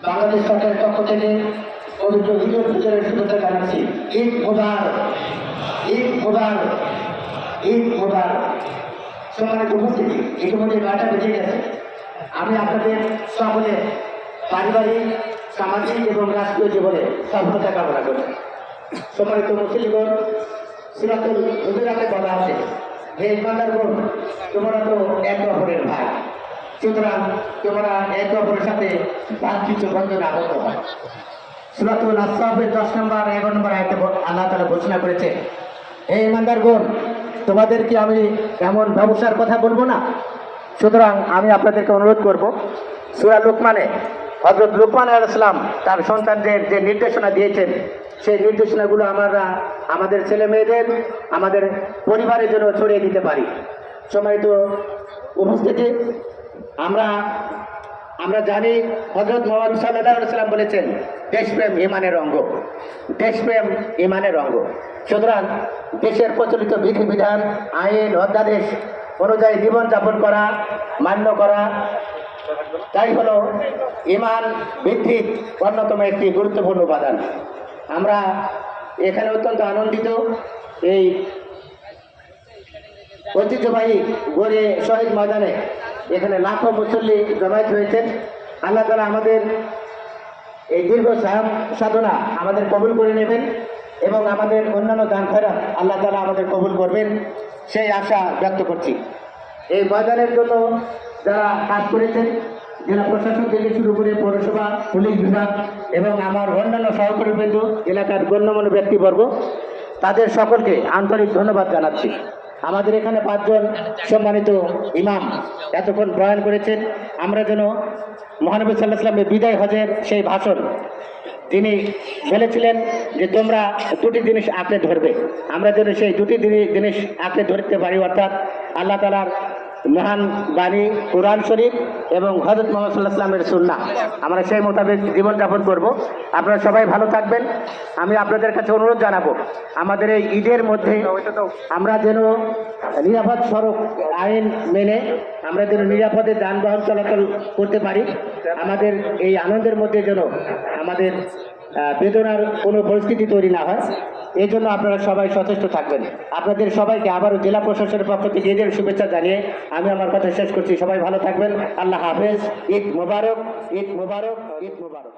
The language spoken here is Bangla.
বাংলাদেশ সরকারের পক্ষ থেকে পবিত্র ঈদুল ফিতরের শুভেচ্ছা জানাচ্ছি। ঈদ মুবারক, ঈদ মুবারক, ঈদ মুবারক। সম্মানিত উপস্থিতি, ইতিমধ্যে 9টা বেজে গেছে। আমি আপনাদের সকলে পারিবারিক, সামাজিক এবং রাষ্ট্রীয় জীবনে সফলতা কামনা করি। সম্মানিত মুসলিমগণ, সিরাতুল হুজুরাতে বলা আছে, হে ইমানদার বোন, তোমরা তো এক অপরের ভাই, সুতরাং তোমরা এক অপরের সাথে বাতচিত বন্ধনে আবদ্ধ হয়। সূরাতুল আহজাবের 10 নম্বর 11 নম্বর আয়াতে আল্লাহ তাআলা ঘোষণা করেছে, হে ইমানদার বোন, তোমাদেরকে আমি এমন ব্যবসার কথা বলবো না। সুতরাং আমি আপনাদেরকে অনুরোধ করব, সূরা লুকমানে হযরত লুকমান আলাইহিস সালাম তার সন্তানদের যে নির্দেশনা দিয়েছেন, সেই নির্দেশনাগুলো আমরা আমাদের ছেলে মেয়েদের, আমাদের পরিবারের জন্য ছড়িয়ে দিতে পারি। সম্মানিত উপস্থিতি, আমরা জানি হযরত মুহাম্মদ সাল্লাল্লাহু আলাইহি ওয়াসাল্লাম বলেছেন, দেশপ্রেম ঈমানের অঙ্গ, দেশপ্রেম ঈমানের অঙ্গ। সুতরাং দেশের প্রচলিত বিধিবিধান, আইন, অধ্যাদেশ অনুযায়ী জীবনযাপন করা, মান্য করা, তাই হলো ঈমান বৃদ্ধির অন্যতম একটি গুরুত্বপূর্ণ উপাদান। আমরা এখানে অত্যন্ত আনন্দিত। এই ঐতিহ্যবাহী গড়ে শহীদ ময়দানে এখানে লাখো মুসল্লি জমায়েত হয়েছেন। আল্লাহ তাআলা আমাদের এই দীর্ঘ সাধনা আমাদের কবুল করে নেবেন এবং আমাদের অন্যান্য দান খয়রাত আল্লাহ তাআলা আমাদের কবুল করবেন, সেই আশা ব্যক্ত করছি। এই ময়দানের জন্য যারা কাজ করেছেন, জেলা প্রশাসন থেকে শুরু করে পৌরসভা, পুলিশ বিভাগ এবং আমার অন্যান্য সহকর্মীবৃন্দ, এলাকার গণ্যমান্য ব্যক্তিবর্গ, তাদের সকলকে আন্তরিক ধন্যবাদ জানাচ্ছি। আমাদের এখানে 5 জন সম্মানিত ইমাম এতক্ষণ বয়ান করেছেন। আমরা যেন মহানবী সাল্লাল্লাহু আলাইহি ওয়াসাল্লামের বিদায় হজের সেই ভাষণ, তিনি বলেছিলেন যে তোমরা 2টি জিনিস আঁকড়ে ধরবে, আমরা যেন সেই 2টি জিনিস আঁকড়ে ধরতে পারি, অর্থাৎ আল্লাহ তাআলার মহান বাণী কোরআন শরীফ এবং হযরত মুহাম্মদ সাল্লাল্লাহু আলাইহি ওয়াসাল্লামের সুন্নাহ। আমরা সেই মোতাবেক জীবনযাপন করব। আপনারা সবাই ভালো থাকবেন। আমি আপনাদের কাছে অনুরোধ জানাবো, আমাদের এই ঈদের মধ্যে আমরা যেন নিরাপদ সড়ক আইন মেনে আমরা যেন নিরাপদে যানবাহন চলাচল করতে পারি। আমাদের এই আনন্দের মধ্যে যেন আমাদের বেদনার কোনো পরিস্থিতি তৈরি না হয়, এই জন্য আপনারা সবাই সচেষ্ট থাকবেন। আপনাদের সবাইকে আবারও জেলা প্রশাসনের পক্ষ থেকে ঈদের শুভেচ্ছা জানিয়ে আমি আমার কথা শেষ করছি। সবাই ভালো থাকবেন। আল্লাহ হাফেজ। ঈদ মোবারক, ঈদ মোবারক, ঈদ মোবারক।